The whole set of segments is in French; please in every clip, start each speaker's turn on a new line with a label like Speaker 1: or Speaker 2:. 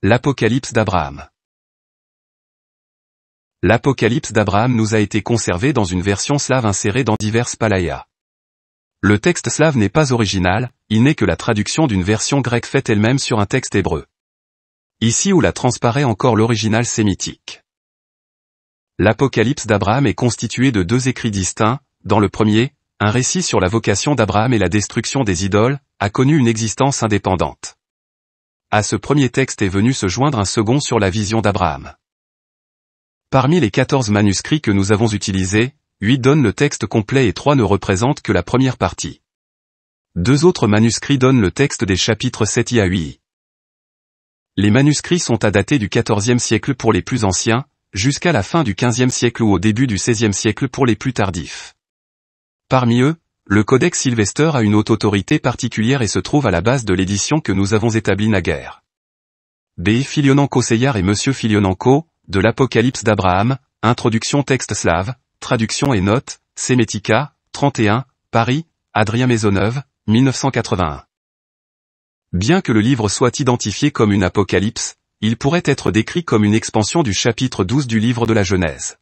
Speaker 1: L'Apocalypse d'Abraham. L'Apocalypse d'Abraham nous a été conservé dans une version slave insérée dans diverses palayas. Le texte slave n'est pas original, il n'est que la traduction d'une version grecque faite elle-même sur un texte hébreu. Ici où la transparaît encore l'original sémitique. L'Apocalypse d'Abraham est constitué de deux écrits distincts. Dans le premier, un récit sur la vocation d'Abraham et la destruction des idoles, a connu une existence indépendante. À ce premier texte est venu se joindre un second sur la vision d'Abraham. Parmi les 14 manuscrits que nous avons utilisés, 8 donnent le texte complet et 3 ne représentent que la première partie. 2 autres manuscrits donnent le texte des chapitres 7i à 8i. Les manuscrits sont à dater du XIVe siècle pour les plus anciens, jusqu'à la fin du XVe siècle ou au début du XVIe siècle pour les plus tardifs. Parmi eux, le Codex Sylvester a une haute autorité particulière et se trouve à la base de l'édition que nous avons établie naguère. B. Filionenko-Seyar et M. Filionenko, de l'Apocalypse d'Abraham, Introduction texte slave, Traduction et notes, Sémética, 31, Paris, Adrien Maisonneuve, 1981. Bien que le livre soit identifié comme une apocalypse, il pourrait être décrit comme une expansion du chapitre 12 du livre de la Genèse.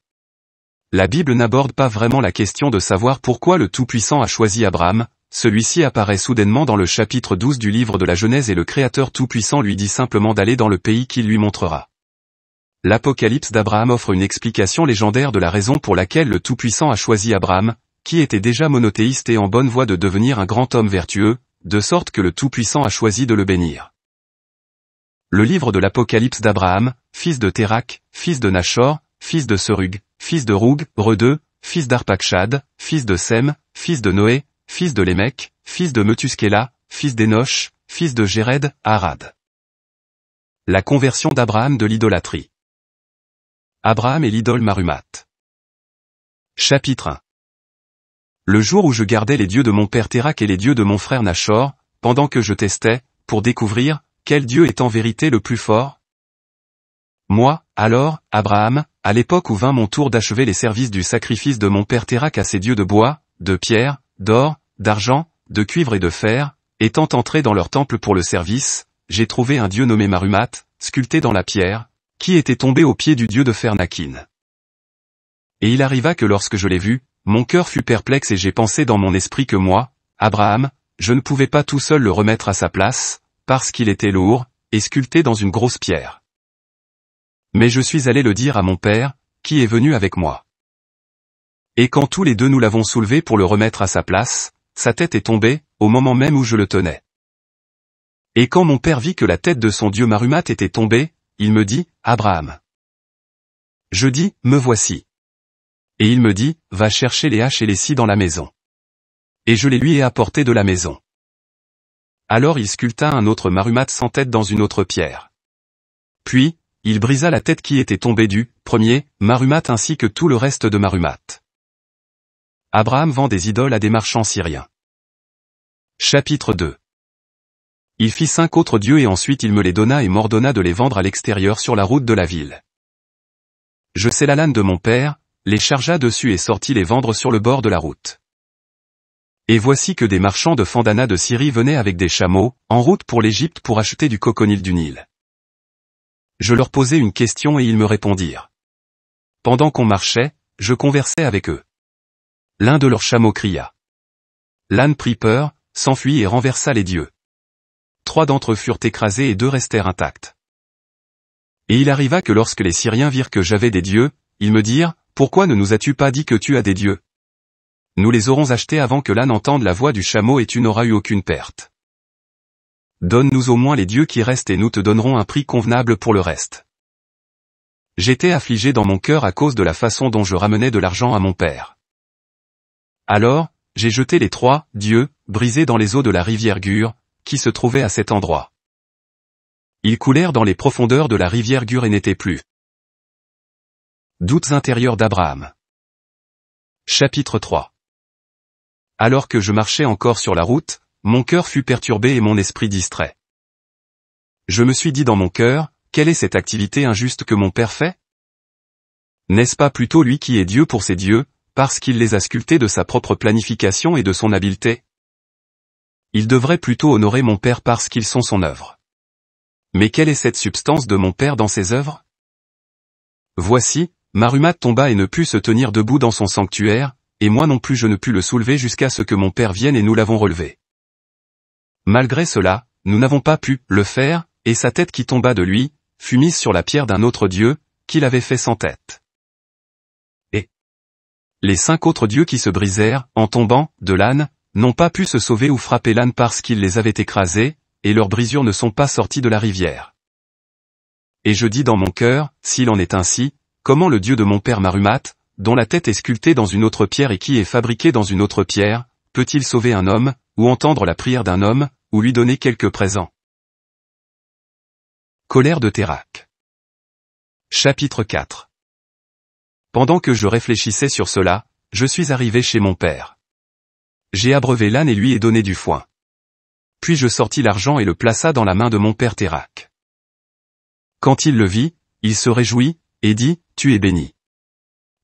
Speaker 1: La Bible n'aborde pas vraiment la question de savoir pourquoi le Tout-Puissant a choisi Abraham, celui-ci apparaît soudainement dans le chapitre 12 du livre de la Genèse et le Créateur Tout-Puissant lui dit simplement d'aller dans le pays qu'il lui montrera. L'Apocalypse d'Abraham offre une explication légendaire de la raison pour laquelle le Tout-Puissant a choisi Abraham, qui était déjà monothéiste et en bonne voie de devenir un grand homme vertueux, de sorte que le Tout-Puissant a choisi de le bénir. Le livre de l'Apocalypse d'Abraham, fils de Térak, fils de Nachor, fils de Serug, fils de Roug, Redeux, fils d'Arpachshad, fils de Sem, fils de Noé, fils de Lémec, fils de Metuskéla, fils d'Énoch, fils de Jéred, Arad. La conversion d'Abraham de l'idolâtrie. Abraham et l'idole Marumat. Chapitre 1. Le jour où je gardais les dieux de mon père Térak et les dieux de mon frère Nachor, pendant que je testais, pour découvrir, quel Dieu est en vérité le plus fort? Moi, alors, Abraham, à l'époque où vint mon tour d'achever les services du sacrifice de mon père Térak à ses dieux de bois, de pierre, d'or, d'argent, de cuivre et de fer, étant entré dans leur temple pour le service, j'ai trouvé un dieu nommé Marumat, sculpté dans la pierre, qui était tombé aux pieds du dieu de fer Nakin. Et il arriva que lorsque je l'ai vu, mon cœur fut perplexe et j'ai pensé dans mon esprit que moi, Abraham, je ne pouvais pas tout seul le remettre à sa place, parce qu'il était lourd, et sculpté dans une grosse pierre. Mais je suis allé le dire à mon père, qui est venu avec moi. Et quand tous les deux nous l'avons soulevé pour le remettre à sa place, sa tête est tombée, au moment même où je le tenais. Et quand mon père vit que la tête de son dieu Marumat était tombée, il me dit, Abraham. Je dis, me voici. Et il me dit, va chercher les haches et les scies dans la maison. Et je les lui ai apportées de la maison. Alors il sculpta un autre Marumat sans tête dans une autre pierre. Puis, il brisa la tête qui était tombée du premier Marumat ainsi que tout le reste de Marumat. Abraham vend des idoles à des marchands syriens. Chapitre 2. Il fit 5 autres dieux et ensuite il me les donna et m'ordonna de les vendre à l'extérieur sur la route de la ville. Je sais la l'âne de mon père, les chargea dessus et sortit les vendre sur le bord de la route. Et voici que des marchands de Fandana de Syrie venaient avec des chameaux, en route pour l'Égypte pour acheter du coconyl du Nil. Je leur posai une question et ils me répondirent. Pendant qu'on marchait, je conversais avec eux. L'un de leurs chameaux cria. L'âne prit peur, s'enfuit et renversa les dieux. 3 d'entre eux furent écrasés et 2 restèrent intacts. Et il arriva que lorsque les Syriens virent que j'avais des dieux, ils me dirent, pourquoi ne nous as-tu pas dit que tu as des dieux? Nous les aurons achetés avant que l'âne entende la voix du chameau et tu n'auras eu aucune perte. Donne-nous au moins les dieux qui restent et nous te donnerons un prix convenable pour le reste. J'étais affligé dans mon cœur à cause de la façon dont je ramenais de l'argent à mon père. Alors, j'ai jeté les 3 dieux, brisés dans les eaux de la rivière Gur, qui se trouvait à cet endroit. Ils coulèrent dans les profondeurs de la rivière Gur et n'étaient plus. Doutes intérieurs d'Abraham. Chapitre 3. Alors que je marchais encore sur la route, mon cœur fut perturbé et mon esprit distrait. Je me suis dit dans mon cœur, quelle est cette activité injuste que mon père fait? N'est-ce pas plutôt lui qui est Dieu pour ses dieux, parce qu'il les a sculptés de sa propre planification et de son habileté? Il devrait plutôt honorer mon père parce qu'ils sont son œuvre. Mais quelle est cette substance de mon père dans ses œuvres? Voici, Marumat tomba et ne put se tenir debout dans son sanctuaire, et moi non plus je ne pus le soulever jusqu'à ce que mon père vienne et nous l'avons relevé. Malgré cela, nous n'avons pas pu le faire, et sa tête qui tomba de lui, fut mise sur la pierre d'un autre dieu, qu'il avait fait sans tête. Et les 5 autres dieux qui se brisèrent, en tombant, de l'âne, n'ont pas pu se sauver ou frapper l'âne parce qu'il les avait écrasés, et leurs brisures ne sont pas sorties de la rivière. Et je dis dans mon cœur, s'il en est ainsi, comment le dieu de mon père Marumat, dont la tête est sculptée dans une autre pierre et qui est fabriquée dans une autre pierre, peut-il sauver un homme, ou entendre la prière d'un homme, ou lui donner quelques présents? Colère de Térakh. Chapitre 4. Pendant que je réfléchissais sur cela, je suis arrivé chez mon père. J'ai abreuvé l'âne et lui ai donné du foin. Puis je sortis l'argent et le plaça dans la main de mon père Térakh. Quand il le vit, il se réjouit, et dit, tu es béni.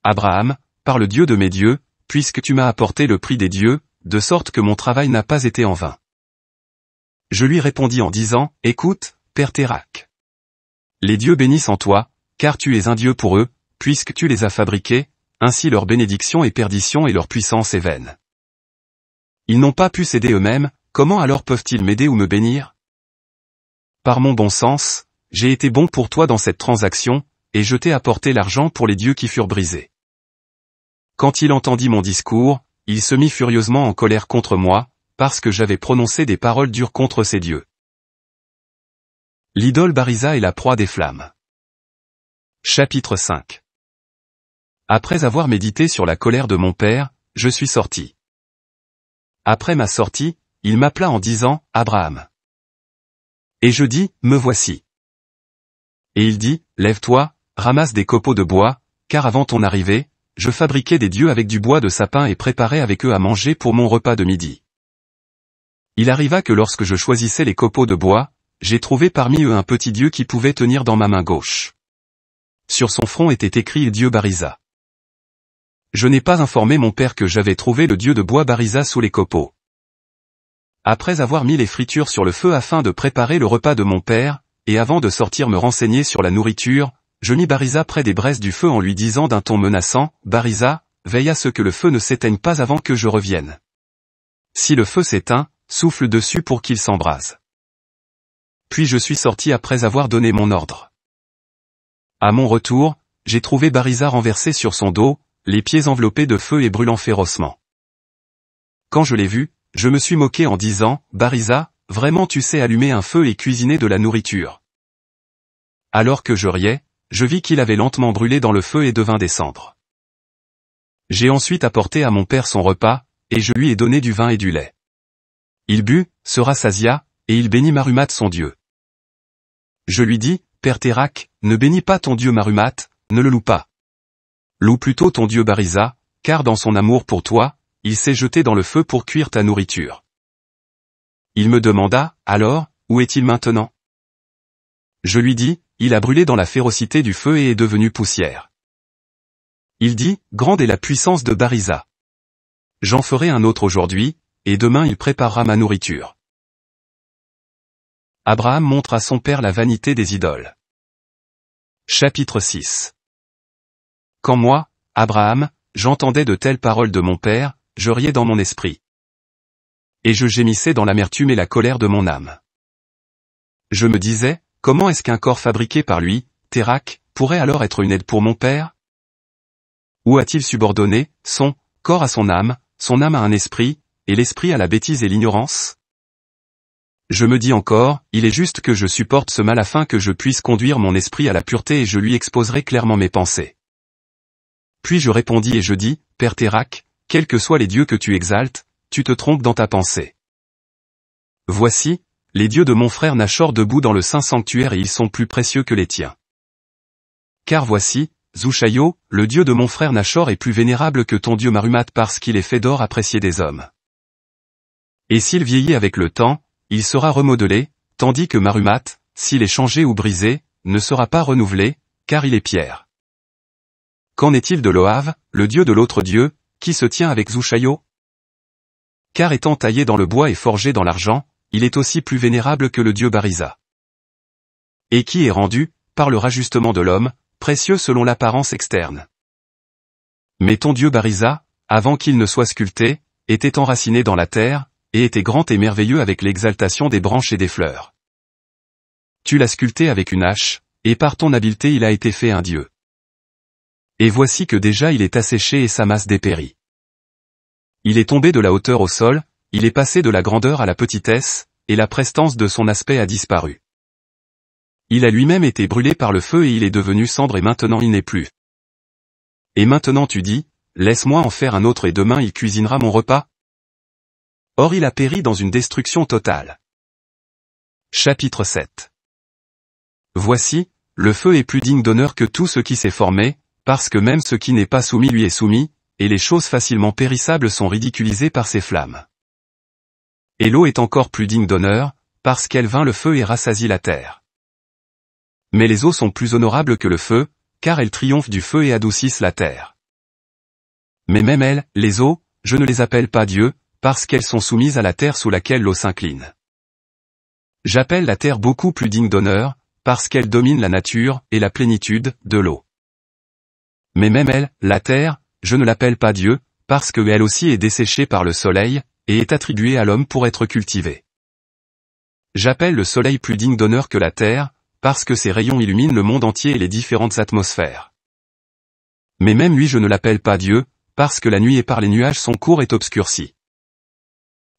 Speaker 1: Abraham, par le Dieu de mes dieux, puisque tu m'as apporté le prix des dieux, de sorte que mon travail n'a pas été en vain. Je lui répondis en disant, écoute, père Térakh. Les dieux bénissent en toi, car tu es un Dieu pour eux, puisque tu les as fabriqués, ainsi leur bénédiction est perdition et leur puissance est vaine. Ils n'ont pas pu s'aider eux-mêmes, comment alors peuvent-ils m'aider ou me bénir? Par mon bon sens, j'ai été bon pour toi dans cette transaction, et je t'ai apporté l'argent pour les dieux qui furent brisés. Quand il entendit mon discours, il se mit furieusement en colère contre moi, parce que j'avais prononcé des paroles dures contre ces dieux. L'idole Bariza est la proie des flammes. Chapitre 5. Après avoir médité sur la colère de mon père, je suis sorti. Après ma sortie, il m'appela en disant, Abraham. Et je dis, me voici. Et il dit, lève-toi, ramasse des copeaux de bois, car avant ton arrivée, je fabriquais des dieux avec du bois de sapin et préparais avec eux à manger pour mon repas de midi. Il arriva que lorsque je choisissais les copeaux de bois, j'ai trouvé parmi eux un petit dieu qui pouvait tenir dans ma main gauche. Sur son front était écrit Dieu Bariza. Je n'ai pas informé mon père que j'avais trouvé le dieu de bois Bariza sous les copeaux. Après avoir mis les fritures sur le feu afin de préparer le repas de mon père, et avant de sortir me renseigner sur la nourriture, je mis Bariza près des braises du feu en lui disant d'un ton menaçant, Bariza, veille à ce que le feu ne s'éteigne pas avant que je revienne. Si le feu s'éteint, souffle dessus pour qu'il s'embrase. Puis je suis sorti après avoir donné mon ordre. À mon retour, j'ai trouvé Bariza renversé sur son dos, les pieds enveloppés de feu et brûlant férocement. Quand je l'ai vu, je me suis moqué en disant, Bariza, vraiment tu sais allumer un feu et cuisiner de la nourriture. Alors que je riais, je vis qu'il avait lentement brûlé dans le feu et devint des cendres. J'ai ensuite apporté à mon père son repas, et je lui ai donné du vin et du lait. Il but, se rassasia, et il bénit Marumat son Dieu. Je lui dis, Père Térakh, ne bénis pas ton Dieu Marumat, ne le loue pas. Loue plutôt ton Dieu Bariza, car dans son amour pour toi, il s'est jeté dans le feu pour cuire ta nourriture. Il me demanda, alors, où est-il maintenant? Je lui dis, il a brûlé dans la férocité du feu et est devenu poussière. Il dit, grande est la puissance de Bariza. J'en ferai un autre aujourd'hui, et demain il préparera ma nourriture. Abraham montre à son père la vanité des idoles. Chapitre 6. Quand moi, Abraham, j'entendais de telles paroles de mon père, je riais dans mon esprit. Et je gémissais dans l'amertume et la colère de mon âme. Je me disais, comment est-ce qu'un corps fabriqué par lui, Térakh, pourrait alors être une aide pour mon père? Où a-t-il subordonné son corps à son âme à un esprit, et l'esprit à la bêtise et l'ignorance? Je me dis encore, il est juste que je supporte ce mal afin que je puisse conduire mon esprit à la pureté et je lui exposerai clairement mes pensées. Puis je répondis et je dis, Père Térakh, quels que soient les dieux que tu exaltes, tu te trompes dans ta pensée. Voici, les dieux de mon frère Nachor debout dans le saint sanctuaire et ils sont plus précieux que les tiens. Car voici, Zushayo, le dieu de mon frère Nachor est plus vénérable que ton dieu Marumat parce qu'il est fait d'or apprécié des hommes. Et s'il vieillit avec le temps, il sera remodelé, tandis que Marumat, s'il est changé ou brisé, ne sera pas renouvelé, car il est pierre. Qu'en est-il de Loav, le dieu de l'autre dieu, qui se tient avec Zushayo? Car étant taillé dans le bois et forgé dans l'argent, il est aussi plus vénérable que le dieu Bariza. et qui est rendu, par le rajustement de l'homme, précieux selon l'apparence externe. Mais ton Dieu Barisa, avant qu'il ne soit sculpté, était enraciné dans la terre, et était grand et merveilleux avec l'exaltation des branches et des fleurs. Tu l'as sculpté avec une hache, et par ton habileté il a été fait un Dieu. Et voici que déjà il est asséché et sa masse dépérit. Il est tombé de la hauteur au sol, il est passé de la grandeur à la petitesse, et la prestance de son aspect a disparu. Il a lui-même été brûlé par le feu et il est devenu cendre et maintenant il n'est plus. Et maintenant tu dis, laisse-moi en faire un autre et demain il cuisinera mon repas? Or il a péri dans une destruction totale. Chapitre 7. Voici, le feu est plus digne d'honneur que tout ce qui s'est formé, parce que même ce qui n'est pas soumis lui est soumis, et les choses facilement périssables sont ridiculisées par ses flammes. Et l'eau est encore plus digne d'honneur, parce qu'elle vainc le feu et rassasie la terre. Mais les eaux sont plus honorables que le feu, car elles triomphent du feu et adoucissent la terre. Mais même elles, les eaux, je ne les appelle pas Dieu, parce qu'elles sont soumises à la terre sous laquelle l'eau s'incline. J'appelle la terre beaucoup plus digne d'honneur, parce qu'elle domine la nature et la plénitude de l'eau. Mais même elle, la terre, je ne l'appelle pas Dieu, parce que elle aussi est desséchée par le soleil, et est attribuée à l'homme pour être cultivée. J'appelle le soleil plus digne d'honneur que la terre, parce que ses rayons illuminent le monde entier et les différentes atmosphères. Mais même lui je ne l'appelle pas Dieu, parce que la nuit et par les nuages son cours est obscurci.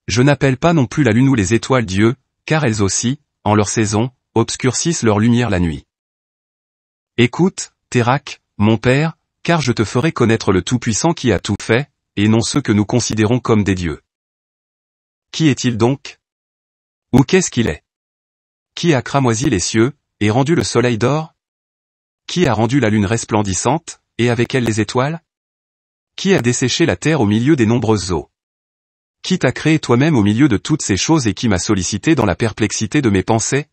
Speaker 1: Je n'appelle pas non plus la lune ou les étoiles Dieu, car elles aussi, en leur saison, obscurcissent leur lumière la nuit. Écoute, Térak, mon père, car je te ferai connaître le Tout-Puissant qui a tout fait, et non ceux que nous considérons comme des dieux. Qui est-il donc? Ou qu'est-ce qu'il est? Qui a cramoisi les cieux, et rendu le soleil d'or? Qui a rendu la lune resplendissante, et avec elle les étoiles? Qui a desséché la terre au milieu des nombreuses eaux? Qui t'a créé toi-même au milieu de toutes ces choses et qui m'a sollicité dans la perplexité de mes pensées?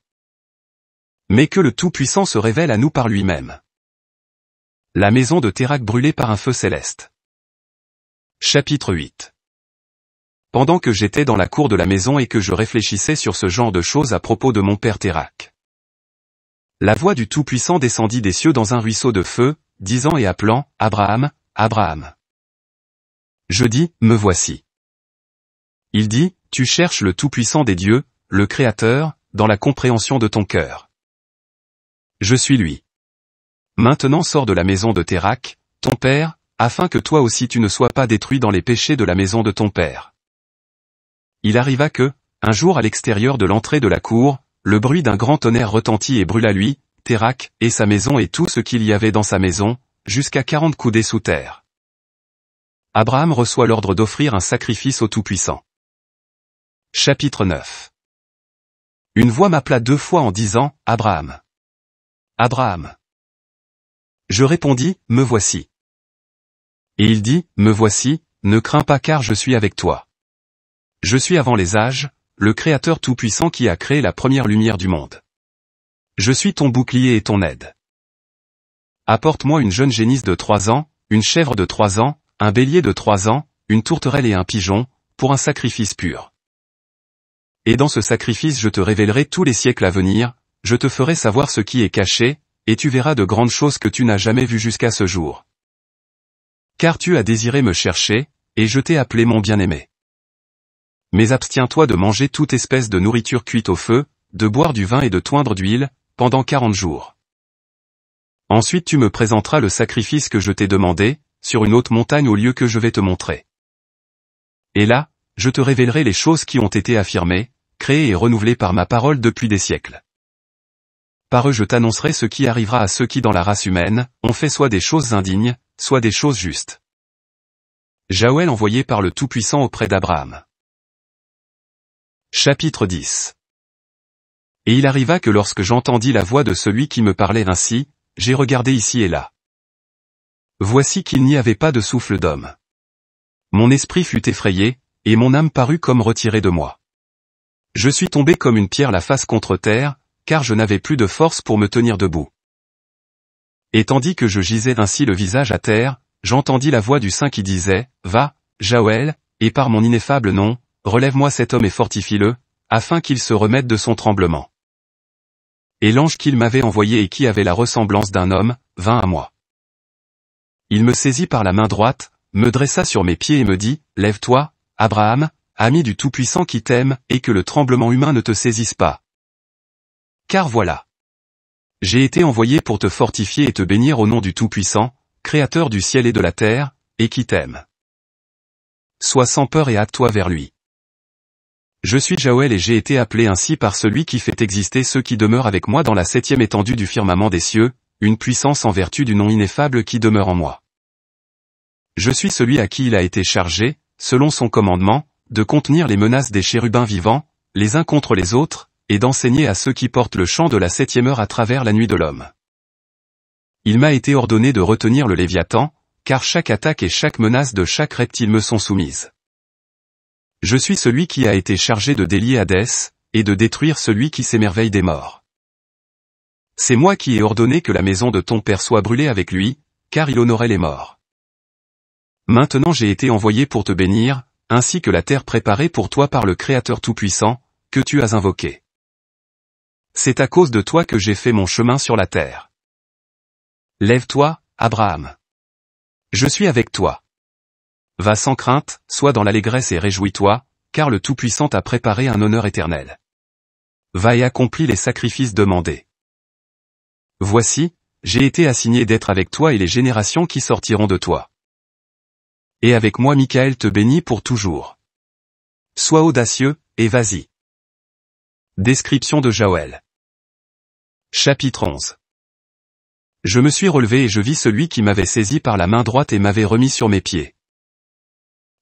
Speaker 1: Mais que le Tout-Puissant se révèle à nous par lui-même. La maison de Térak brûlée par un feu céleste. Chapitre 8. Pendant que j'étais dans la cour de la maison et que je réfléchissais sur ce genre de choses à propos de mon père Térak, la voix du Tout-Puissant descendit des cieux dans un ruisseau de feu, disant et appelant, Abraham, Abraham. Je dis, me voici. Il dit, tu cherches le Tout-Puissant des dieux, le Créateur, dans la compréhension de ton cœur. Je suis lui. Maintenant sors de la maison de Térak, ton père, afin que toi aussi tu ne sois pas détruit dans les péchés de la maison de ton père. Il arriva que, un jour à l'extérieur de l'entrée de la cour, le bruit d'un grand tonnerre retentit et brûla lui, Térak, et sa maison et tout ce qu'il y avait dans sa maison, jusqu'à 40 coudées sous terre. Abraham reçoit l'ordre d'offrir un sacrifice au Tout-Puissant. Chapitre 9. Une voix m'appela 2 fois en disant, Abraham. Abraham. Je répondis, me voici. Et il dit, me voici, ne crains pas car je suis avec toi. Je suis avant les âges, le Créateur Tout-Puissant qui a créé la première lumière du monde. Je suis ton bouclier et ton aide. Apporte-moi une jeune génisse de 3 ans, une chèvre de 3 ans, un bélier de 3 ans, une tourterelle et un pigeon, pour un sacrifice pur. Et dans ce sacrifice je te révélerai tous les siècles à venir, je te ferai savoir ce qui est caché, et tu verras de grandes choses que tu n'as jamais vues jusqu'à ce jour. Car tu as désiré me chercher, et je t'ai appelé mon bien-aimé. Mais abstiens-toi de manger toute espèce de nourriture cuite au feu, de boire du vin et de toindre d'huile, pendant 40 jours. Ensuite tu me présenteras le sacrifice que je t'ai demandé, sur une haute montagne au lieu que je vais te montrer. Et là, je te révélerai les choses qui ont été affirmées, créées et renouvelées par ma parole depuis des siècles. Par eux je t'annoncerai ce qui arrivera à ceux qui dans la race humaine, ont fait soit des choses indignes, soit des choses justes. Jaouel envoyé par le Tout-Puissant auprès d'Abraham. Chapitre 10. Et il arriva que lorsque j'entendis la voix de celui qui me parlait ainsi, j'ai regardé ici et là. Voici qu'il n'y avait pas de souffle d'homme. Mon esprit fut effrayé, et mon âme parut comme retirée de moi. Je suis tombé comme une pierre la face contre terre, car je n'avais plus de force pour me tenir debout. Et tandis que je gisais ainsi le visage à terre, j'entendis la voix du Saint qui disait, Va, Jaouel, et par mon ineffable nom, relève-moi cet homme et fortifie-le, afin qu'il se remette de son tremblement. Et l'ange qu'il m'avait envoyé et qui avait la ressemblance d'un homme, vint à moi. Il me saisit par la main droite, me dressa sur mes pieds et me dit, « Lève-toi, Abraham, ami du Tout-Puissant qui t'aime, et que le tremblement humain ne te saisisse pas. Car voilà. J'ai été envoyé pour te fortifier et te bénir au nom du Tout-Puissant, Créateur du ciel et de la terre, et qui t'aime. Sois sans peur et hâte-toi vers lui. Je suis Jaouel et j'ai été appelé ainsi par celui qui fait exister ceux qui demeurent avec moi dans la 7e étendue du firmament des cieux, une puissance en vertu du nom ineffable qui demeure en moi. Je suis celui à qui il a été chargé, selon son commandement, de contenir les menaces des chérubins vivants, les uns contre les autres, et d'enseigner à ceux qui portent le chant de la 7e heure à travers la nuit de l'homme. Il m'a été ordonné de retenir le Léviathan, car chaque attaque et chaque menace de chaque reptile me sont soumises. Je suis celui qui a été chargé de délier Hadès, et de détruire celui qui s'émerveille des morts. C'est moi qui ai ordonné que la maison de ton père soit brûlée avec lui, car il honorait les morts. Maintenant j'ai été envoyé pour te bénir, ainsi que la terre préparée pour toi par le Créateur Tout-Puissant, que tu as invoqué. C'est à cause de toi que j'ai fait mon chemin sur la terre. Lève-toi, Abraham. Je suis avec toi. Va sans crainte, sois dans l'allégresse et réjouis-toi, car le Tout-Puissant t'a préparé un honneur éternel. Va et accomplis les sacrifices demandés. Voici, j'ai été assigné d'être avec toi et les générations qui sortiront de toi. Et avec moi Michael te bénit pour toujours. Sois audacieux, et vas-y. Description de Jaouel. Chapitre 11. Je me suis relevé et je vis celui qui m'avait saisi par la main droite et m'avait remis sur mes pieds.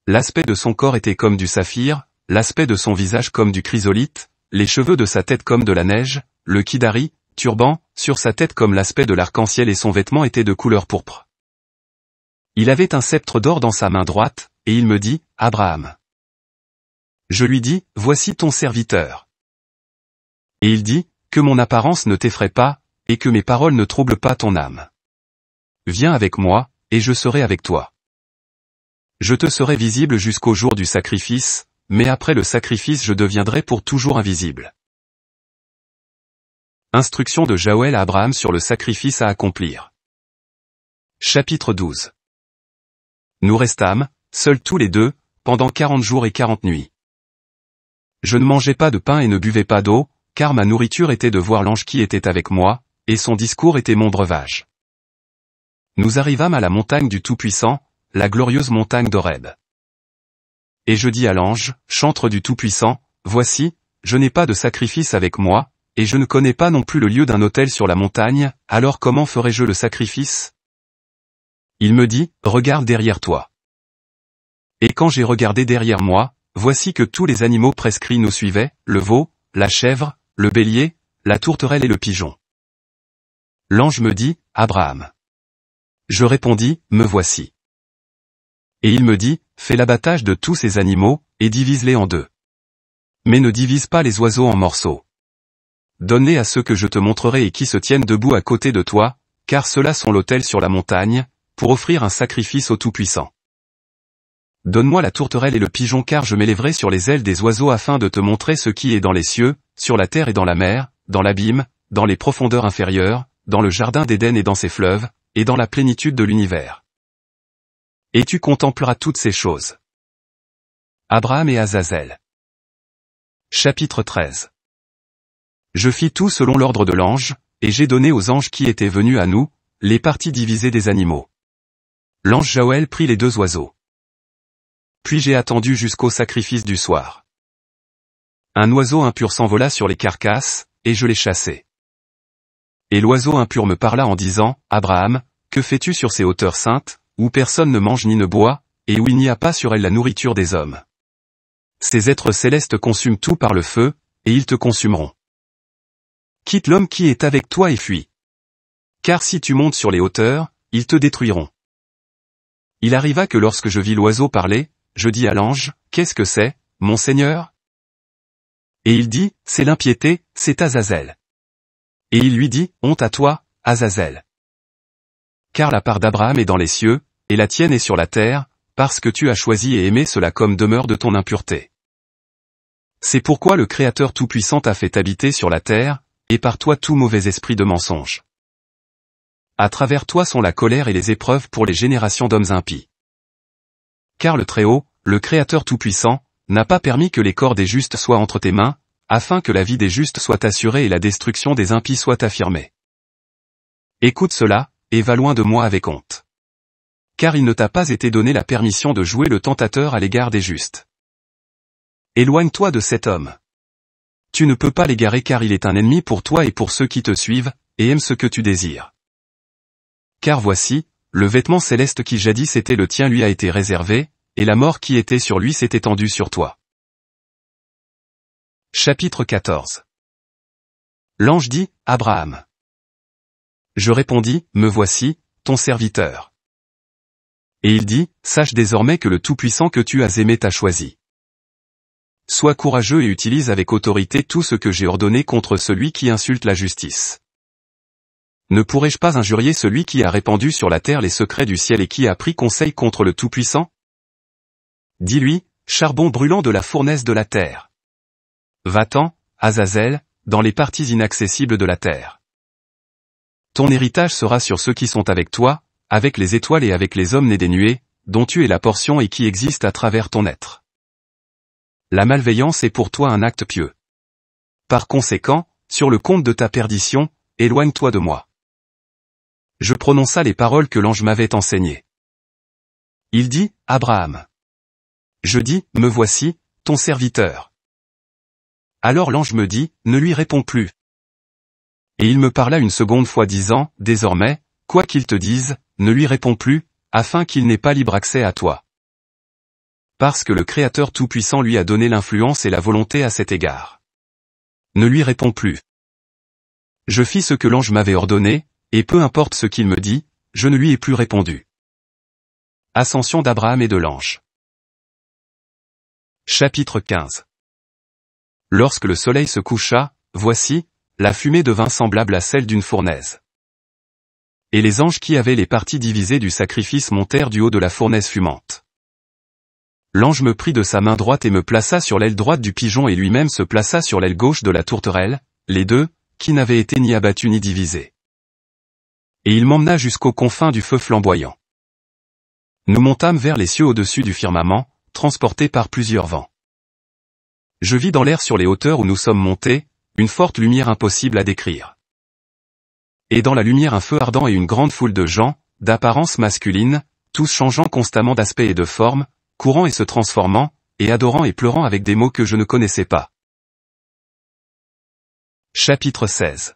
Speaker 1: L'aspect de son corps était comme du saphir, l'aspect de son visage comme du chrysolite, les cheveux de sa tête comme de la neige, le kidari, turban, sur sa tête comme l'aspect de l'arc-en-ciel et son vêtement était de couleur pourpre. Il avait un sceptre d'or dans sa main droite, et il me dit, Abraham. Je lui dis, voici ton serviteur. Et il dit, que mon apparence ne t'effraie pas, et que mes paroles ne troublent pas ton âme. Viens avec moi, et je serai avec toi. Je te serai visible jusqu'au jour du sacrifice, mais après le sacrifice je deviendrai pour toujours invisible. Instruction de Jaouel à Abraham sur le sacrifice à accomplir. Chapitre 12. Nous restâmes, seuls tous les deux, pendant 40 jours et 40 nuits. Je ne mangeais pas de pain et ne buvais pas d'eau, car ma nourriture était de voir l'ange qui était avec moi, et son discours était mon breuvage. Nous arrivâmes à la montagne du Tout-Puissant, la glorieuse montagne d'Horeb. Et je dis à l'ange, chantre du Tout-Puissant, voici, je n'ai pas de sacrifice avec moi, et je ne connais pas non plus le lieu d'un autel sur la montagne, alors comment ferai-je le sacrifice? Il me dit, regarde derrière toi. Et quand j'ai regardé derrière moi, voici que tous les animaux prescrits nous suivaient, le veau, la chèvre, le bélier, la tourterelle et le pigeon. L'ange me dit, Abraham. Je répondis, me voici. Et il me dit, fais l'abattage de tous ces animaux, et divise-les en deux. Mais ne divise pas les oiseaux en morceaux. Donne-les à ceux que je te montrerai et qui se tiennent debout à côté de toi, car ceux-là sont l'autel sur la montagne, pour offrir un sacrifice au Tout-Puissant. Donne-moi la tourterelle et le pigeon car je m'élèverai sur les ailes des oiseaux afin de te montrer ce qui est dans les cieux, sur la terre et dans la mer, dans l'abîme, dans les profondeurs inférieures, dans le jardin d'Éden et dans ses fleuves, et dans la plénitude de l'univers. Et tu contempleras toutes ces choses. Abraham et Azazel. Chapitre 13. Je fis tout selon l'ordre de l'ange, et j'ai donné aux anges qui étaient venus à nous, les parties divisées des animaux. L'ange Jaouel prit les deux oiseaux. Puis j'ai attendu jusqu'au sacrifice du soir. Un oiseau impur s'envola sur les carcasses, et je les chassai. Et l'oiseau impur me parla en disant, Abraham, que fais-tu sur ces hauteurs saintes, où personne ne mange ni ne boit, et où il n'y a pas sur elles la nourriture des hommes? Ces êtres célestes consument tout par le feu, et ils te consumeront. Quitte l'homme qui est avec toi et fuis. Car si tu montes sur les hauteurs, ils te détruiront. Il arriva que lorsque je vis l'oiseau parler, je dis à l'ange, qu'est-ce que c'est, mon Seigneur? Et il dit, c'est l'impiété, c'est Azazel. Et il lui dit, honte à toi, Azazel. Car la part d'Abraham est dans les cieux, et la tienne est sur la terre, parce que tu as choisi et aimé cela comme demeure de ton impureté. C'est pourquoi le Créateur Tout-Puissant t'a fait habiter sur la terre, épare-toi tout mauvais esprit de mensonge. À travers toi sont la colère et les épreuves pour les générations d'hommes impies. Car le Très-Haut, le Créateur Tout-Puissant, n'a pas permis que les corps des justes soient entre tes mains, afin que la vie des justes soit assurée et la destruction des impies soit affirmée. Écoute cela, et va loin de moi avec honte. Car il ne t'a pas été donné la permission de jouer le tentateur à l'égard des justes. Éloigne-toi de cet homme. Tu ne peux pas l'égarer car il est un ennemi pour toi et pour ceux qui te suivent, et aiment ce que tu désires. Car voici, le vêtement céleste qui jadis était le tien lui a été réservé, et la mort qui était sur lui s'est étendue sur toi. Chapitre 14. L'ange dit, Abraham. Je répondis, me voici, ton serviteur. Et il dit, sache désormais que le Tout-Puissant que tu as aimé t'a choisi. Sois courageux et utilise avec autorité tout ce que j'ai ordonné contre celui qui insulte la justice. Ne pourrais-je pas injurier celui qui a répandu sur la terre les secrets du ciel et qui a pris conseil contre le Tout-Puissant? Dis-lui, charbon brûlant de la fournaise de la terre. Va-t'en, Azazel, dans les parties inaccessibles de la terre. Ton héritage sera sur ceux qui sont avec toi, avec les étoiles et avec les hommes nés des nuées, dont tu es la portion et qui existent à travers ton être. La malveillance est pour toi un acte pieux. Par conséquent, sur le compte de ta perdition, éloigne-toi de moi. Je prononça les paroles que l'ange m'avait enseignées. Il dit, Abraham. Je dis, me voici, ton serviteur. Alors l'ange me dit, ne lui réponds plus. Et il me parla une seconde fois disant, désormais, quoi qu'il te dise, ne lui réponds plus, afin qu'il n'ait pas libre accès à toi. Parce que le Créateur Tout-Puissant lui a donné l'influence et la volonté à cet égard. Ne lui réponds plus. Je fis ce que l'ange m'avait ordonné, et peu importe ce qu'il me dit, je ne lui ai plus répondu. Ascension d'Abraham et de l'ange. Chapitre 15. Lorsque le soleil se coucha, voici, la fumée devint semblable à celle d'une fournaise. Et les anges qui avaient les parties divisées du sacrifice montèrent du haut de la fournaise fumante. L'ange me prit de sa main droite et me plaça sur l'aile droite du pigeon et lui-même se plaça sur l'aile gauche de la tourterelle, les deux, qui n'avaient été ni abattus ni divisés. Et il m'emmena jusqu'aux confins du feu flamboyant. Nous montâmes vers les cieux au-dessus du firmament, transportés par plusieurs vents. Je vis dans l'air sur les hauteurs où nous sommes montés, une forte lumière impossible à décrire. Et dans la lumière un feu ardent et une grande foule de gens, d'apparence masculine, tous changeant constamment d'aspect et de forme, courant et se transformant, et adorant et pleurant avec des mots que je ne connaissais pas. Chapitre 16.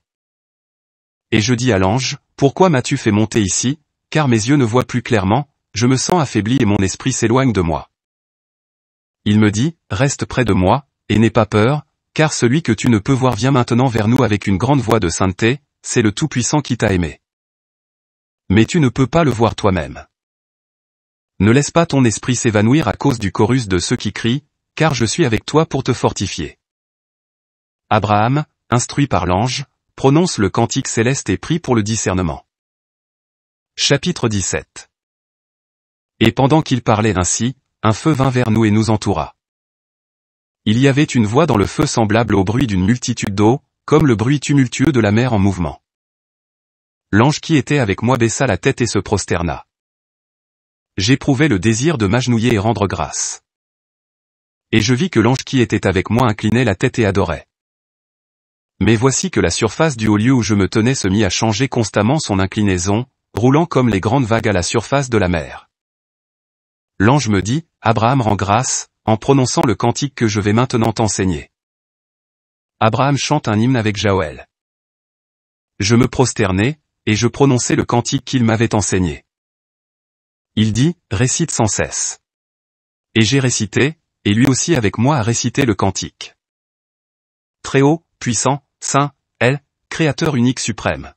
Speaker 1: Et je dis à l'ange, pourquoi m'as-tu fait monter ici, car mes yeux ne voient plus clairement, je me sens affaibli et mon esprit s'éloigne de moi. Il me dit, reste près de moi, et n'aie pas peur, car celui que tu ne peux voir vient maintenant vers nous avec une grande voix de sainteté, c'est le Tout-Puissant qui t'a aimé. Mais tu ne peux pas le voir toi-même. Ne laisse pas ton esprit s'évanouir à cause du chorus de ceux qui crient, car je suis avec toi pour te fortifier. Abraham, instruit par l'ange, prononce le cantique céleste et prie pour le discernement. Chapitre 17. Et pendant qu'il parlait ainsi, un feu vint vers nous et nous entoura. Il y avait une voix dans le feu semblable au bruit d'une multitude d'eau, comme le bruit tumultueux de la mer en mouvement. L'ange qui était avec moi baissa la tête et se prosterna. J'éprouvais le désir de m'agenouiller et rendre grâce. Et je vis que l'ange qui était avec moi inclinait la tête et adorait. Mais voici que la surface du haut lieu où je me tenais se mit à changer constamment son inclinaison, roulant comme les grandes vagues à la surface de la mer. L'ange me dit, Abraham rend grâce, en prononçant le cantique que je vais maintenant t'enseigner. Abraham chante un hymne avec Jaël. Je me prosternai, et je prononçai le cantique qu'il m'avait enseigné. Il dit, récite sans cesse. Et j'ai récité, et lui aussi avec moi a récité le cantique. Très haut, puissant, saint, Créateur unique suprême.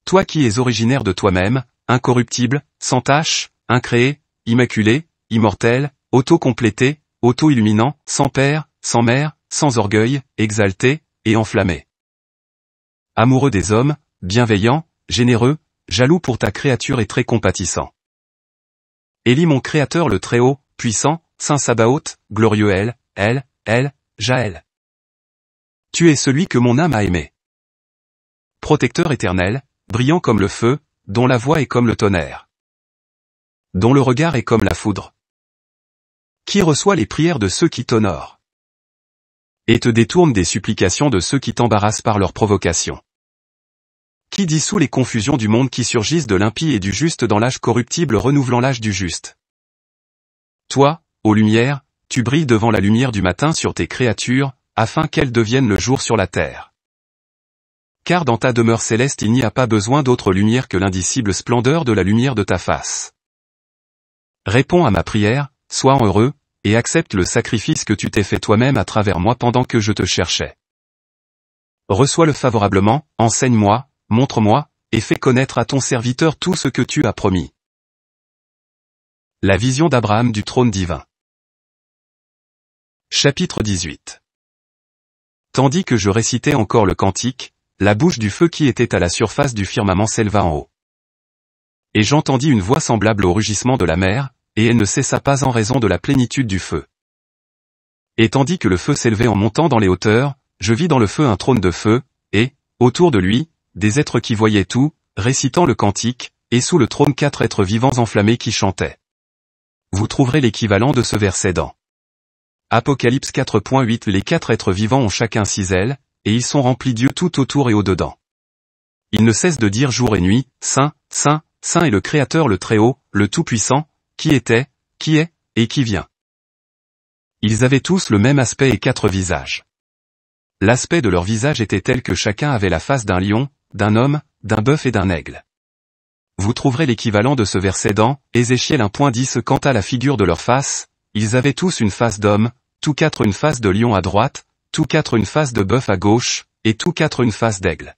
Speaker 1: Toi qui es originaire de toi-même, incorruptible, sans tache, incréé, immaculé, immortel, auto-complété, auto-illuminant, sans père, sans mère, sans orgueil, exalté, et enflammé. Amoureux des hommes, bienveillant, généreux, jaloux pour ta créature et très compatissant. Élie mon Créateur le Très-Haut, puissant, Saint Sabaoth, glorieux Jaël. Tu es celui que mon âme a aimé. Protecteur éternel, brillant comme le feu, dont la voix est comme le tonnerre. Dont le regard est comme la foudre. Qui reçoit les prières de ceux qui t'honorent. Et te détourne des supplications de ceux qui t'embarrassent par leurs provocations. Qui dissout les confusions du monde qui surgissent de l'impie et du juste dans l'âge corruptible renouvelant l'âge du juste. Toi, ô lumière, tu brilles devant la lumière du matin sur tes créatures, afin qu'elles deviennent le jour sur la terre. Car dans ta demeure céleste il n'y a pas besoin d'autre lumière que l'indicible splendeur de la lumière de ta face. Réponds à ma prière, sois heureux, et accepte le sacrifice que tu t'es fait toi-même à travers moi pendant que je te cherchais. Reçois-le favorablement, enseigne-moi, montre-moi, et fais connaître à ton serviteur tout ce que tu as promis. La vision d'Abraham du trône divin. Chapitre 18. Tandis que je récitais encore le cantique, la bouche du feu qui était à la surface du firmament s'éleva en haut. Et j'entendis une voix semblable au rugissement de la mer, et elle ne cessa pas en raison de la plénitude du feu. Et tandis que le feu s'élevait en montant dans les hauteurs, je vis dans le feu un trône de feu, et, autour de lui, des êtres qui voyaient tout, récitant le cantique, et sous le trône 4 êtres vivants enflammés qui chantaient. Vous trouverez l'équivalent de ce verset dans Apocalypse 4.8. Les 4 êtres vivants ont chacun 6 ailes, et ils sont remplis d'yeux tout autour et au-dedans. Ils ne cessent de dire jour et nuit, Saint, Saint, Saint est le Créateur le Très-Haut, le Tout-Puissant, qui était, qui est, et qui vient. Ils avaient tous le même aspect et 4 visages. L'aspect de leur visage était tel que chacun avait la face d'un lion, d'un homme, d'un bœuf et d'un aigle. Vous trouverez l'équivalent de ce verset dans Ézéchiel 1.10. Quant à la figure de leur face, ils avaient tous une face d'homme, tous 4 une face de lion à droite, tous 4 une face de bœuf à gauche, et tous 4 une face d'aigle.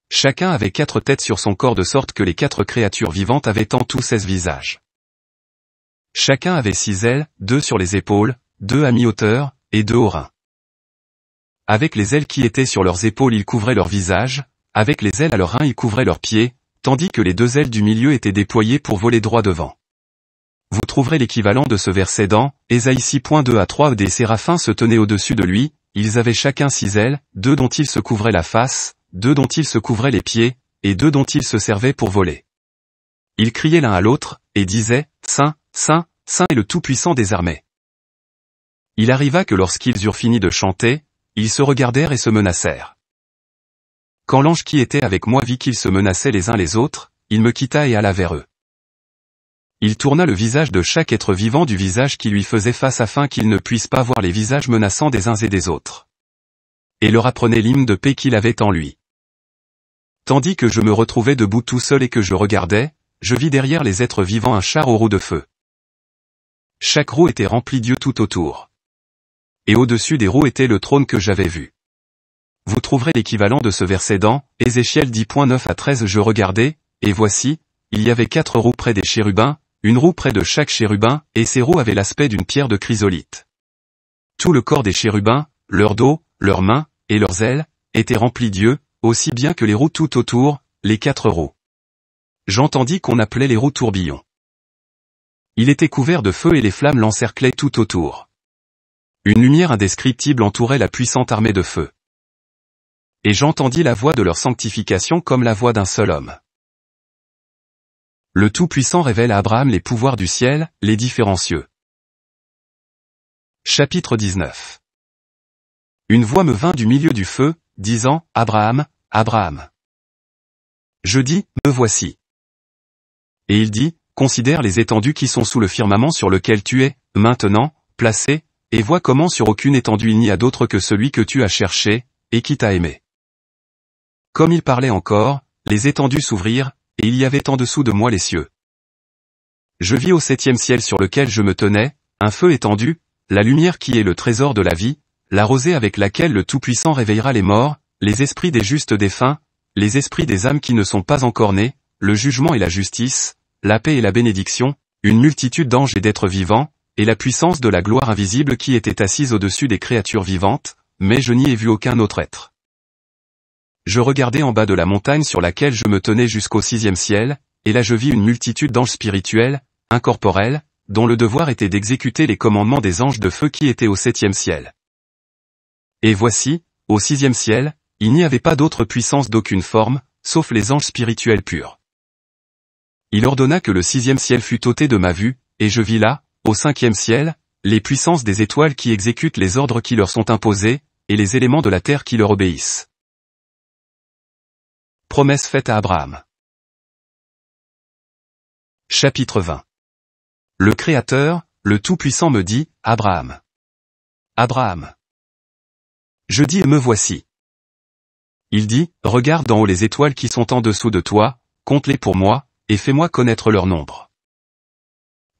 Speaker 1: Chacun avait 4 têtes sur son corps de sorte que les 4 créatures vivantes avaient en tout 16 visages. Chacun avait 6 ailes, 2 sur les épaules, 2 à mi-hauteur, et 2 aux reins. Avec les ailes qui étaient sur leurs épaules ils couvraient leur visage, avec les ailes à leurs reins ils couvraient leurs pieds, tandis que les 2 ailes du milieu étaient déployées pour voler droit devant. Vous trouverez l'équivalent de ce verset dans Ésaïe 6.2 à 3. Des séraphins se tenaient au-dessus de lui, ils avaient chacun 6 ailes, 2 dont ils se couvraient la face, 2 dont ils se couvraient les pieds, et 2 dont ils se servaient pour voler. Ils criaient l'un à l'autre, et disaient, Saint, Saint, Saint est le Tout-Puissant des armées. Il arriva que lorsqu'ils eurent fini de chanter, ils se regardèrent et se menacèrent. Quand l'ange qui était avec moi vit qu'ils se menaçaient les uns les autres, il me quitta et alla vers eux. Il tourna le visage de chaque être vivant du visage qui lui faisait face afin qu'ils ne puissent pas voir les visages menaçants des uns et des autres. Et leur apprenait l'hymne de paix qu'il avait en lui. Tandis que je me retrouvais debout tout seul et que je regardais, je vis derrière les êtres vivants un char aux roues de feu. Chaque roue était remplie d'yeux tout autour. Et au-dessus des roues était le trône que j'avais vu. Vous trouverez l'équivalent de ce verset dans Ézéchiel 10.9 à 13. Je regardais, et voici, il y avait 4 roues près des chérubins, une roue près de chaque chérubin, et ces roues avaient l'aspect d'une pierre de chrysolite. Tout le corps des chérubins, leur dos, leurs mains, et leurs ailes, étaient remplis d'yeux, aussi bien que les roues tout autour, les 4 roues. J'entendis qu'on appelait les roues tourbillons. Il était couvert de feu et les flammes l'encerclaient tout autour. Une lumière indescriptible entourait la puissante armée de feu. Et j'entendis la voix de leur sanctification comme la voix d'un seul homme. Le Tout-Puissant révèle à Abraham les pouvoirs du ciel, les différents cieux. Chapitre 19. Une voix me vint du milieu du feu, disant, Abraham, Abraham. Je dis, me voici. Et il dit, considère les étendues qui sont sous le firmament sur lequel tu es, maintenant, placé, et vois comment sur aucune étendue il n'y a d'autre que celui que tu as cherché, et qui t'a aimé. Comme il parlait encore, les étendues s'ouvrirent, et il y avait en dessous de moi les cieux. Je vis au 7e ciel sur lequel je me tenais, un feu étendu, la lumière qui est le trésor de la vie, la rosée avec laquelle le Tout-Puissant réveillera les morts, les esprits des justes défunts, les esprits des âmes qui ne sont pas encore nées, le jugement et la justice, la paix et la bénédiction, une multitude d'anges et d'êtres vivants, et la puissance de la gloire invisible qui était assise au-dessus des créatures vivantes, mais je n'y ai vu aucun autre être. Je regardai en bas de la montagne sur laquelle je me tenais jusqu'au 6e ciel, et là je vis une multitude d'anges spirituels, incorporels, dont le devoir était d'exécuter les commandements des anges de feu qui étaient au 7e ciel. Et voici, au 6e ciel, il n'y avait pas d'autre puissance d'aucune forme, sauf les anges spirituels purs. Il ordonna que le 6e ciel fût ôté de ma vue, et je vis là, au 5e ciel, les puissances des étoiles qui exécutent les ordres qui leur sont imposés, et les éléments de la terre qui leur obéissent. Promesse faite à Abraham. Chapitre 20. Le Créateur, le Tout-Puissant me dit, Abraham. Abraham. Je dis, me voici. Il dit, regarde d'en haut les étoiles qui sont en dessous de toi, compte-les pour moi, et fais-moi connaître leur nombre.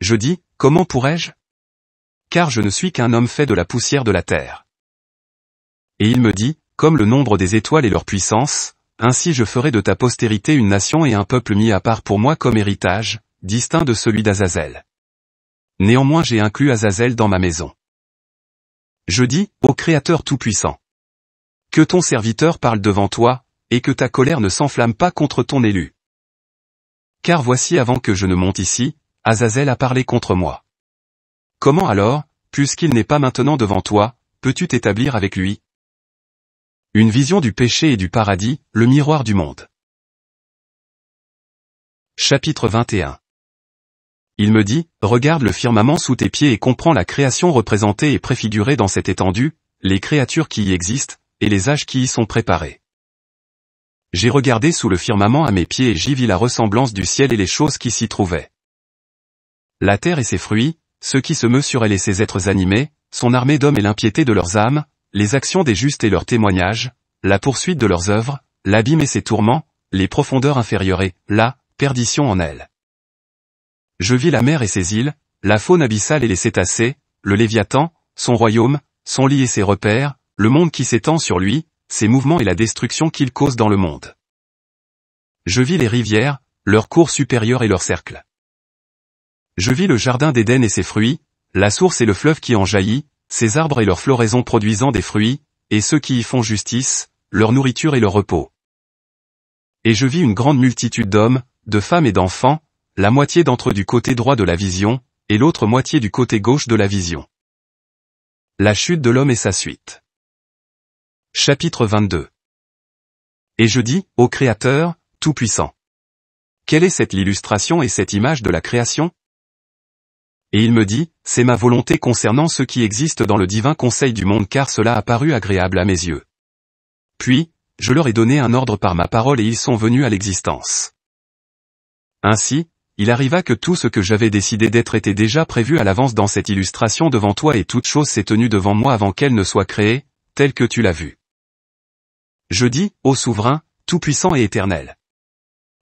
Speaker 1: Je dis, comment pourrais-je? Car je ne suis qu'un homme fait de la poussière de la terre. Et il me dit, comme le nombre des étoiles et leur puissance, ainsi je ferai de ta postérité une nation et un peuple mis à part pour moi comme héritage, distinct de celui d'Azazel. Néanmoins j'ai inclus Azazel dans ma maison. Je dis, ô Créateur tout-puissant. Que ton serviteur parle devant toi, et que ta colère ne s'enflamme pas contre ton élu. Car voici avant que je ne monte ici, Azazel a parlé contre moi. Comment alors, puisqu'il n'est pas maintenant devant toi, peux-tu t'établir avec lui? Une vision du péché et du paradis, le miroir du monde. Chapitre 21. Il me dit, regarde le firmament sous tes pieds et comprends la création représentée et préfigurée dans cette étendue, les créatures qui y existent, et les âges qui y sont préparés. J'ai regardé sous le firmament à mes pieds et j'y vis la ressemblance du ciel et les choses qui s'y trouvaient. La terre et ses fruits, ce qui se meut sur elle et ses êtres animés, son armée d'hommes et l'impiété de leurs âmes, les actions des justes et leurs témoignages, la poursuite de leurs œuvres, l'abîme et ses tourments, les profondeurs inférieures et, la perdition en elles. Je vis la mer et ses îles, la faune abyssale et les cétacés, le Léviathan, son royaume, son lit et ses repères, le monde qui s'étend sur lui, ses mouvements et la destruction qu'il cause dans le monde. Je vis les rivières, leur cours supérieur et leur cercle. Je vis le jardin d'Éden et ses fruits, la source et le fleuve qui en jaillit, ses arbres et leur floraison produisant des fruits, et ceux qui y font justice, leur nourriture et leur repos. Et je vis une grande multitude d'hommes, de femmes et d'enfants, la moitié d'entre eux du côté droit de la vision, et l'autre moitié du côté gauche de la vision. La chute de l'homme et sa suite. Chapitre 22. Et je dis, ô Créateur, Tout-Puissant. Quelle est cette illustration et cette image de la création? Et il me dit, c'est ma volonté concernant ce qui existe dans le divin conseil du monde car cela a paru agréable à mes yeux. Puis, je leur ai donné un ordre par ma parole et ils sont venus à l'existence. Ainsi, il arriva que tout ce que j'avais décidé d'être était déjà prévu à l'avance dans cette illustration devant toi et toute chose s'est tenue devant moi avant qu'elle ne soit créée, telle que tu l'as vue. Je dis, ô souverain, tout-puissant et éternel.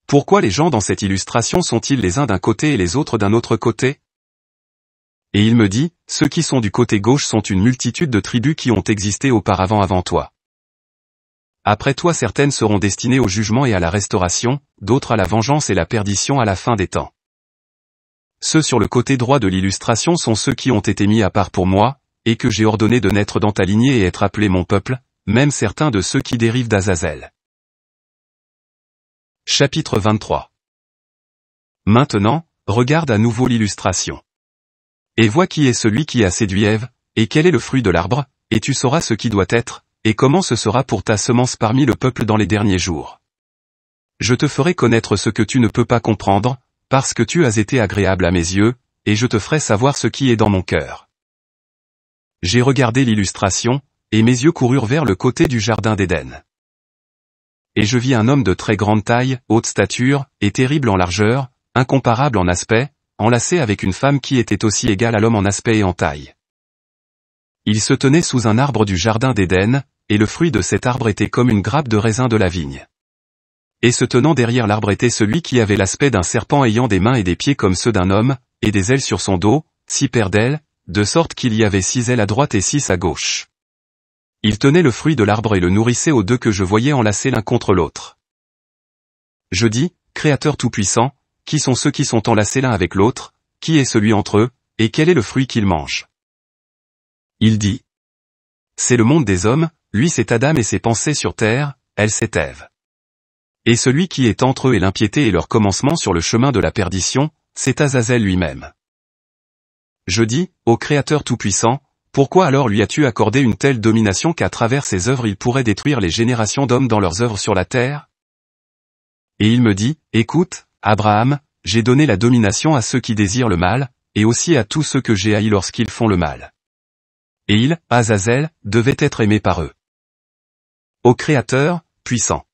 Speaker 1: Pourquoi les gens dans cette illustration sont-ils les uns d'un côté et les autres d'un autre côté? Et il me dit, ceux qui sont du côté gauche sont une multitude de tribus qui ont existé auparavant avant toi. Après toi certaines seront destinées au jugement et à la restauration, d'autres à la vengeance et la perdition à la fin des temps. Ceux sur le côté droit de l'illustration sont ceux qui ont été mis à part pour moi, et que j'ai ordonné de naître dans ta lignée et être appelés mon peuple, même certains de ceux qui dérivent d'Azazel. Chapitre 23. Maintenant, regarde à nouveau l'illustration. Et vois qui est celui qui a séduit Ève, et quel est le fruit de l'arbre, et tu sauras ce qui doit être, et comment ce sera pour ta semence parmi le peuple dans les derniers jours. Je te ferai connaître ce que tu ne peux pas comprendre, parce que tu as été agréable à mes yeux, et je te ferai savoir ce qui est dans mon cœur. J'ai regardé l'illustration, et mes yeux coururent vers le côté du jardin d'Éden. Et je vis un homme de très grande taille, haute stature, et terrible en largeur, incomparable en aspect, enlacé avec une femme qui était aussi égale à l'homme en aspect et en taille. Il se tenait sous un arbre du jardin d'Éden, et le fruit de cet arbre était comme une grappe de raisin de la vigne. Et se tenant derrière l'arbre était celui qui avait l'aspect d'un serpent ayant des mains et des pieds comme ceux d'un homme, et des ailes sur son dos, 6 paires d'ailes, de sorte qu'il y avait 6 ailes à droite et 6 à gauche. Il tenait le fruit de l'arbre et le nourrissait aux deux que je voyais enlacés l'un contre l'autre. Je dis, Créateur tout-puissant, qui sont ceux qui sont enlacés l'un avec l'autre, qui est celui entre eux, et quel est le fruit qu'ils mangent? Il dit. C'est le monde des hommes, lui c'est Adam et ses pensées sur terre, elle c'est Ève. Et celui qui est entre eux et l'impiété et leur commencement sur le chemin de la perdition, c'est Azazel lui-même. Je dis, ô Créateur tout-puissant, pourquoi alors lui as-tu accordé une telle domination qu'à travers ses œuvres il pourrait détruire les générations d'hommes dans leurs œuvres sur la terre? Et il me dit, écoute, Abraham, j'ai donné la domination à ceux qui désirent le mal, et aussi à tous ceux que j'ai haïs lorsqu'ils font le mal. Et il, Azazel, devait être aimé par eux. Ô Créateur, puissant.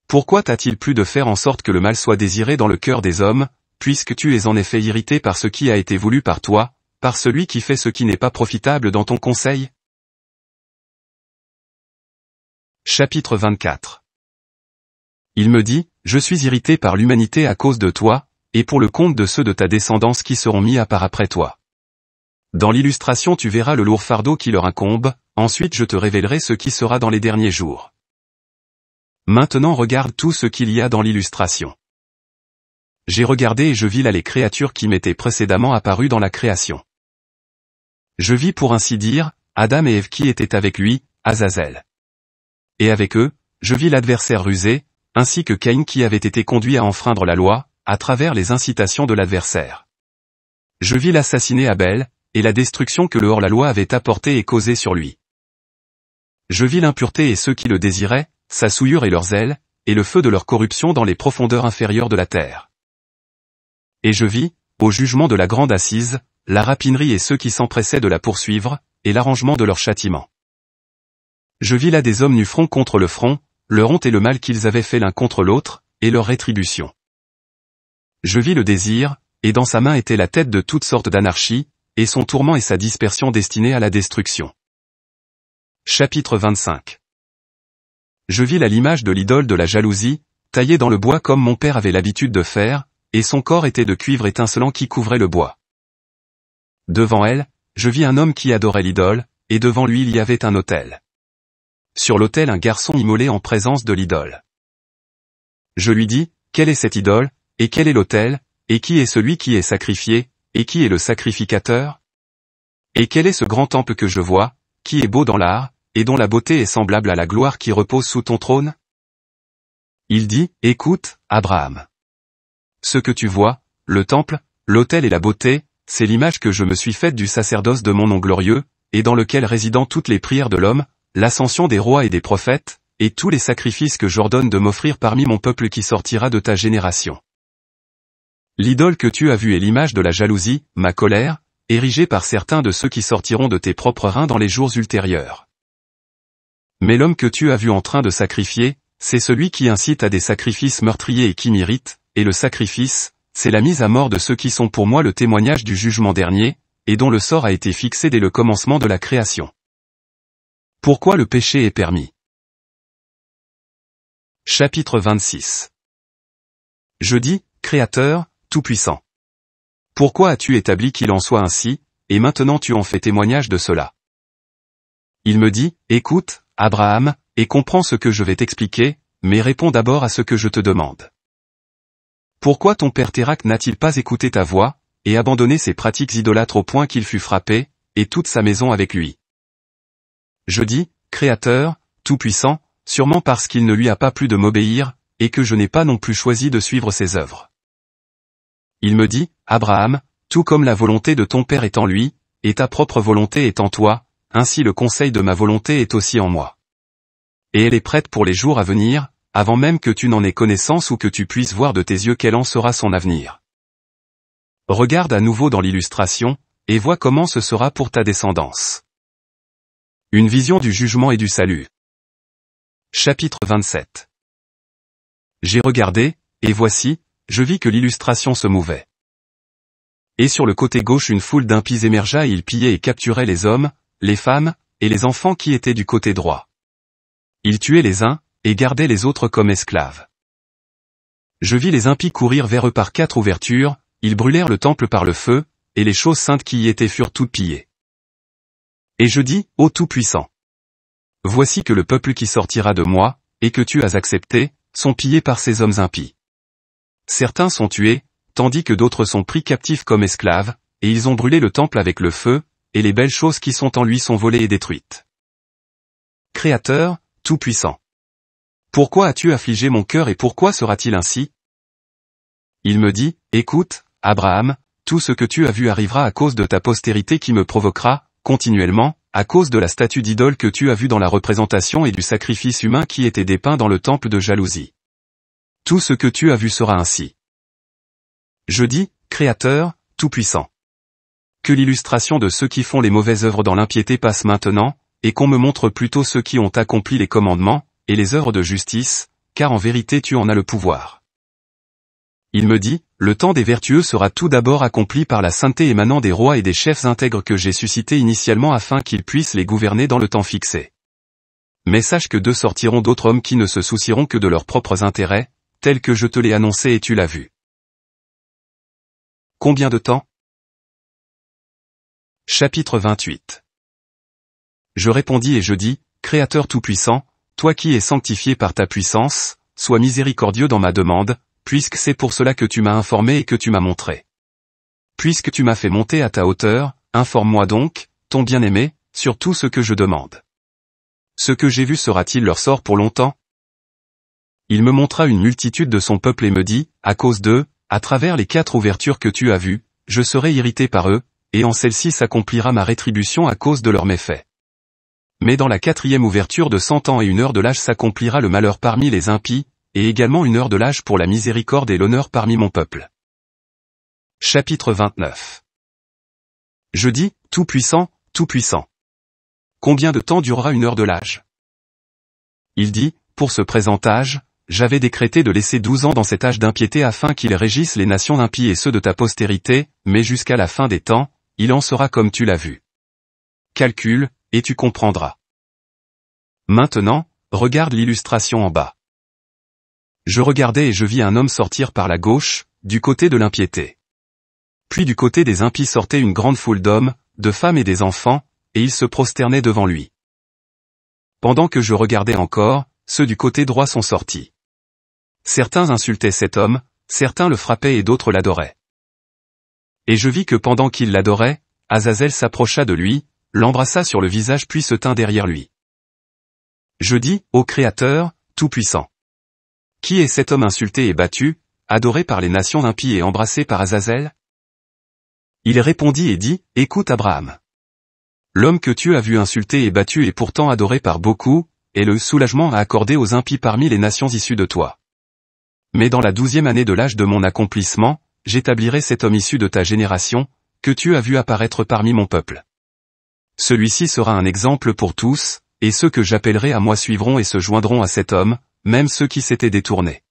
Speaker 1: Pourquoi t'a-t-il plu de faire en sorte que le mal soit désiré dans le cœur des hommes, puisque tu es en effet irrité par ce qui a été voulu par toi, par celui qui fait ce qui n'est pas profitable dans ton conseil? Chapitre 24. Il me dit, je suis irrité par l'humanité à cause de toi, et pour le compte de ceux de ta descendance qui seront mis à part après toi. Dans l'illustration tu verras le lourd fardeau qui leur incombe, ensuite je te révélerai ce qui sera dans les derniers jours. Maintenant regarde tout ce qu'il y a dans l'illustration. J'ai regardé et je vis là les créatures qui m'étaient précédemment apparues dans la création. Je vis pour ainsi dire, Adam et Ève qui étaient avec lui, Azazel. Et avec eux, je vis l'adversaire rusé, ainsi que Caïn qui avait été conduit à enfreindre la loi, à travers les incitations de l'adversaire. Je vis l'assassiner Abel, et la destruction que le hors-la-loi avait apportée et causée sur lui. Je vis l'impureté et ceux qui le désiraient, sa souillure et leurs ailes, et le feu de leur corruption dans les profondeurs inférieures de la terre. Et je vis, au jugement de la grande assise, la rapinerie et ceux qui s'empressaient de la poursuivre, et l'arrangement de leur châtiment. Je vis là des hommes nus front contre le front, leur honte et le mal qu'ils avaient fait l'un contre l'autre, et leur rétribution. Je vis le désir, et dans sa main était la tête de toutes sortes d'anarchie, et son tourment et sa dispersion destinés à la destruction. Chapitre 25. Je vis là l'image de l'idole de la jalousie, taillée dans le bois comme mon père avait l'habitude de faire, et son corps était de cuivre étincelant qui couvrait le bois. Devant elle, je vis un homme qui adorait l'idole, et devant lui il y avait un autel. Sur l'autel un garçon immolé en présence de l'idole. Je lui dis, quelle est cette idole, et quel est l'autel, et qui est celui qui est sacrifié, et qui est le sacrificateur? Et quel est ce grand temple que je vois, qui est beau dans l'art, et dont la beauté est semblable à la gloire qui repose sous ton trône? Il dit, écoute, Abraham. Ce que tu vois, le temple, l'autel et la beauté, c'est l'image que je me suis faite du sacerdoce de mon nom glorieux, et dans lequel résident toutes les prières de l'homme, l'ascension des rois et des prophètes, et tous les sacrifices que j'ordonne de m'offrir parmi mon peuple qui sortira de ta génération. L'idole que tu as vue est l'image de la jalousie, ma colère, érigée par certains de ceux qui sortiront de tes propres reins dans les jours ultérieurs. Mais l'homme que tu as vu en train de sacrifier, c'est celui qui incite à des sacrifices meurtriers et qui m'irrite, et le sacrifice, c'est la mise à mort de ceux qui sont pour moi le témoignage du jugement dernier, et dont le sort a été fixé dès le commencement de la création. Pourquoi le péché est permis? Chapitre 26. Je dis, Créateur, Tout-Puissant. Pourquoi as-tu établi qu'il en soit ainsi, et maintenant tu en fais témoignage de cela? Il me dit, écoute, Abraham, et comprends ce que je vais t'expliquer, mais réponds d'abord à ce que je te demande. Pourquoi ton père Térakh n'a-t-il pas écouté ta voix, et abandonné ses pratiques idolâtres au point qu'il fut frappé, et toute sa maison avec lui? Je dis, Créateur, Tout-Puissant, sûrement parce qu'il ne lui a pas plu de m'obéir, et que je n'ai pas non plus choisi de suivre ses œuvres. Il me dit, Abraham, tout comme la volonté de ton père est en lui, et ta propre volonté est en toi, ainsi le conseil de ma volonté est aussi en moi. Et elle est prête pour les jours à venir, avant même que tu n'en aies connaissance ou que tu puisses voir de tes yeux quel en sera son avenir. Regarde à nouveau dans l'illustration, et vois comment ce sera pour ta descendance. Une vision du jugement et du salut. Chapitre 27. J'ai regardé, et voici, je vis que l'illustration se mouvait. Et sur le côté gauche une foule d'impies émergea et ils pillaient et capturaient les hommes, les femmes, et les enfants qui étaient du côté droit. Ils tuaient les uns, et gardaient les autres comme esclaves. Je vis les impies courir vers eux par 4 ouvertures, ils brûlèrent le temple par le feu, et les choses saintes qui y étaient furent toutes pillées. Et je dis, ô Tout-Puissant. Voici que le peuple qui sortira de moi, et que tu as accepté, sont pillés par ces hommes impies. Certains sont tués, tandis que d'autres sont pris captifs comme esclaves, et ils ont brûlé le temple avec le feu, et les belles choses qui sont en lui sont volées et détruites. Créateur, Tout-Puissant. Pourquoi as-tu affligé mon cœur et pourquoi sera-t-il ainsi? Il me dit, écoute, Abraham, tout ce que tu as vu arrivera à cause de ta postérité qui me provoquera, continuellement, à cause de la statue d'idole que tu as vue dans la représentation et du sacrifice humain qui était dépeint dans le temple de jalousie. Tout ce que tu as vu sera ainsi. Je dis, Créateur, Tout-Puissant. Que l'illustration de ceux qui font les mauvaises œuvres dans l'impiété passe maintenant, et qu'on me montre plutôt ceux qui ont accompli les commandements, et les œuvres de justice, car en vérité tu en as le pouvoir. Il me dit, le temps des vertueux sera tout d'abord accompli par la sainteté émanant des rois et des chefs intègres que j'ai suscités initialement afin qu'ils puissent les gouverner dans le temps fixé. Mais sache que d'eux sortiront d'autres hommes qui ne se soucieront que de leurs propres intérêts, tels que je te l'ai annoncé et tu l'as vu. Combien de temps? Chapitre 28. Je répondis et je dis, Créateur Tout-Puissant, toi qui es sanctifié par ta puissance, sois miséricordieux dans ma demande, puisque c'est pour cela que tu m'as informé et que tu m'as montré. Puisque tu m'as fait monter à ta hauteur, informe-moi donc, ton bien-aimé, sur tout ce que je demande. Ce que j'ai vu sera-t-il leur sort pour longtemps? Il me montra une multitude de son peuple et me dit, à cause d'eux, à travers les 4 ouvertures que tu as vues, je serai irrité par eux, et en celle-ci s'accomplira ma rétribution à cause de leurs méfaits. Mais dans la 4e ouverture de 100 ans et 1 heure de l'âge s'accomplira le malheur parmi les impies, et également 1 heure de l'âge pour la miséricorde et l'honneur parmi mon peuple. Chapitre 29. Je dis, Tout-Puissant, Tout-Puissant. Combien de temps durera 1 heure de l'âge? Il dit, pour ce présent âge, j'avais décrété de laisser 12 ans dans cet âge d'impiété afin qu'il régisse les nations impies et ceux de ta postérité, mais jusqu'à la fin des temps, il en sera comme tu l'as vu. Calcule, et tu comprendras. Maintenant, regarde l'illustration en bas. Je regardais et je vis un homme sortir par la gauche, du côté de l'impiété. Puis du côté des impies sortait une grande foule d'hommes, de femmes et des enfants, et ils se prosternaient devant lui. Pendant que je regardais encore, ceux du côté droit sont sortis. Certains insultaient cet homme, certains le frappaient et d'autres l'adoraient. Et je vis que pendant qu'il l'adorait, Azazel s'approcha de lui, l'embrassa sur le visage puis se tint derrière lui. Je dis, ô Créateur, Tout-Puissant. Qui est cet homme insulté et battu, adoré par les nations impies et embrassé par Azazel? Il répondit et dit, écoute Abraham. L'homme que tu as vu insulté et battu et pourtant adoré par beaucoup, est le soulagement à accorder aux impies parmi les nations issues de toi. Mais dans la 12e année de l'âge de mon accomplissement, j'établirai cet homme issu de ta génération, que tu as vu apparaître parmi mon peuple. Celui-ci sera un exemple pour tous, et ceux que j'appellerai à moi suivront et se joindront à cet homme, même ceux qui s'étaient détournés.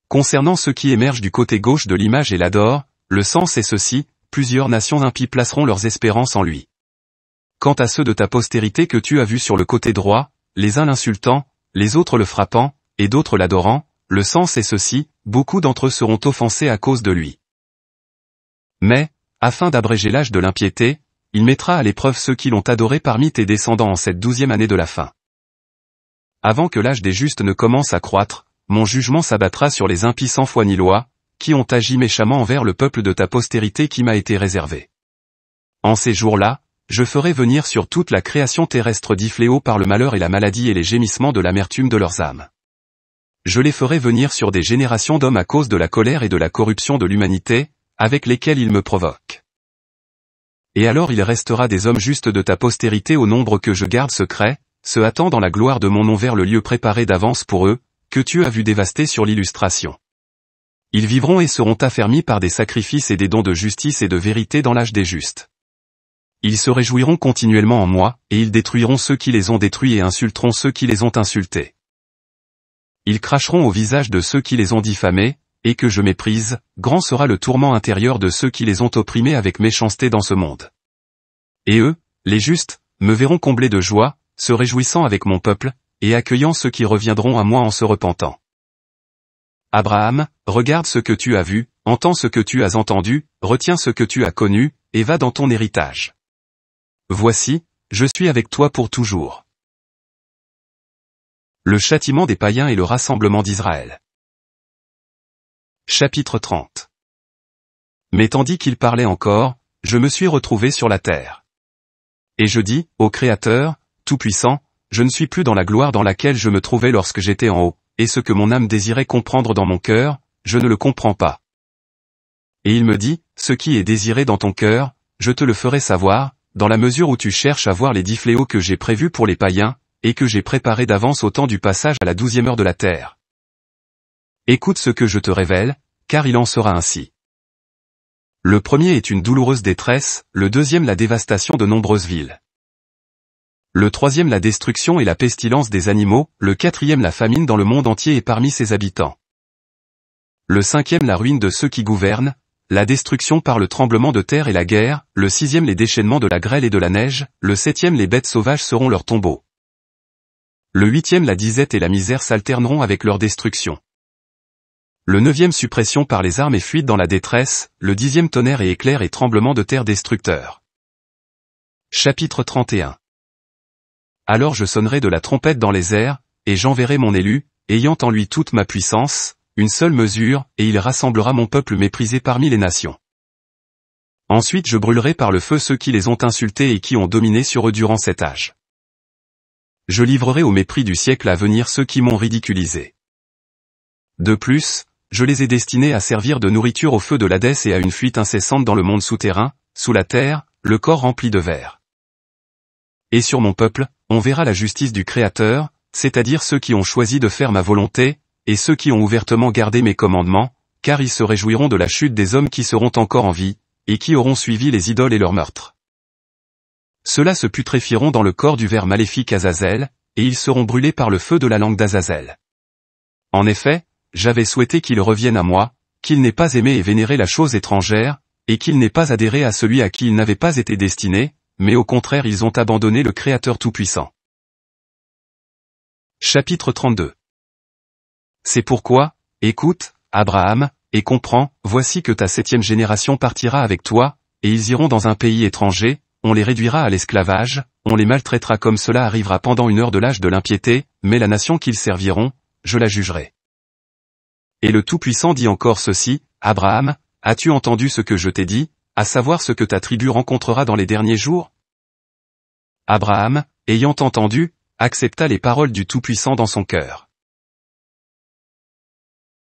Speaker 1: Concernant ceux qui émergent du côté gauche de l'image et l'adorent, le sens est ceci, plusieurs nations impies placeront leurs espérances en lui. Quant à ceux de ta postérité que tu as vus sur le côté droit, les uns l'insultant, les autres le frappant, et d'autres l'adorant, le sens est ceci, beaucoup d'entre eux seront offensés à cause de lui. Mais, afin d'abréger l'âge de l'impiété, il mettra à l'épreuve ceux qui l'ont adoré parmi tes descendants en cette 12e année de la fin. Avant que l'âge des justes ne commence à croître, mon jugement s'abattra sur les impies sans foi ni loi, qui ont agi méchamment envers le peuple de ta postérité qui m'a été réservé. En ces jours-là, je ferai venir sur toute la création terrestre 10 fléaux par le malheur et la maladie et les gémissements de l'amertume de leurs âmes. Je les ferai venir sur des générations d'hommes à cause de la colère et de la corruption de l'humanité, avec lesquels ils me provoquent. Et alors il restera des hommes justes de ta postérité au nombre que je garde secret, se hâtant dans la gloire de mon nom vers le lieu préparé d'avance pour eux, que tu as vu dévasté sur l'illustration. Ils vivront et seront affermis par des sacrifices et des dons de justice et de vérité dans l'âge des justes. Ils se réjouiront continuellement en moi, et ils détruiront ceux qui les ont détruits et insulteront ceux qui les ont insultés. Ils cracheront au visage de ceux qui les ont diffamés, et que je méprise, grand sera le tourment intérieur de ceux qui les ont opprimés avec méchanceté dans ce monde. Et eux, les justes, me verront comblés de joie, se réjouissant avec mon peuple, et accueillant ceux qui reviendront à moi en se repentant. Abraham, regarde ce que tu as vu, entends ce que tu as entendu, retiens ce que tu as connu, et va dans ton héritage. Voici, je suis avec toi pour toujours. Le châtiment des païens et le rassemblement d'Israël. Chapitre 30. Mais tandis qu'il parlait encore, je me suis retrouvé sur la terre. Et je dis, ô Créateur, Tout-Puissant, je ne suis plus dans la gloire dans laquelle je me trouvais lorsque j'étais en haut, et ce que mon âme désirait comprendre dans mon cœur, je ne le comprends pas. Et il me dit, ce qui est désiré dans ton cœur, je te le ferai savoir, dans la mesure où tu cherches à voir les 10 fléaux que j'ai prévus pour les païens, et que j'ai préparés d'avance au temps du passage à la 12e heure de la terre. Écoute ce que je te révèle, car il en sera ainsi. Le premier est une douloureuse détresse, le deuxième la dévastation de nombreuses villes. Le troisième la destruction et la pestilence des animaux, le quatrième la famine dans le monde entier et parmi ses habitants. Le cinquième la ruine de ceux qui gouvernent, la destruction par le tremblement de terre et la guerre, le sixième les déchaînements de la grêle et de la neige, le septième les bêtes sauvages seront leurs tombeaux. Le huitième la disette et la misère s'alterneront avec leur destruction. Le neuvième suppression par les armes et fuite dans la détresse, le 10e tonnerre et éclair et tremblement de terre destructeur. Chapitre 31. Alors je sonnerai de la trompette dans les airs, et j'enverrai mon élu, ayant en lui toute ma puissance, une seule mesure, et il rassemblera mon peuple méprisé parmi les nations. Ensuite je brûlerai par le feu ceux qui les ont insultés et qui ont dominé sur eux durant cet âge. Je livrerai au mépris du siècle à venir ceux qui m'ont ridiculisé. De plus, je les ai destinés à servir de nourriture au feu de l'Hadès et à une fuite incessante dans le monde souterrain, sous la terre, le corps rempli de vers. Et sur mon peuple, on verra la justice du Créateur, c'est-à-dire ceux qui ont choisi de faire ma volonté, et ceux qui ont ouvertement gardé mes commandements, car ils se réjouiront de la chute des hommes qui seront encore en vie, et qui auront suivi les idoles et leurs meurtres. Ceux-là se putréfieront dans le corps du ver maléfique Azazel, et ils seront brûlés par le feu de la langue d'Azazel. En effet, j'avais souhaité qu'il revienne à moi, qu'il n'ait pas aimé et vénéré la chose étrangère, et qu'il n'ait pas adhéré à celui à qui il n'avait pas été destiné, mais au contraire ils ont abandonné le Créateur Tout-Puissant. Chapitre 32. C'est pourquoi, écoute, Abraham, et comprends, voici que ta 7e génération partira avec toi, et ils iront dans un pays étranger, on les réduira à l'esclavage, on les maltraitera comme cela arrivera pendant une heure de l'âge de l'impiété, mais la nation qu'ils serviront, je la jugerai. Et le Tout-Puissant dit encore ceci, Abraham, as-tu entendu ce que je t'ai dit, à savoir ce que ta tribu rencontrera dans les derniers jours? Abraham, ayant entendu, accepta les paroles du Tout-Puissant dans son cœur.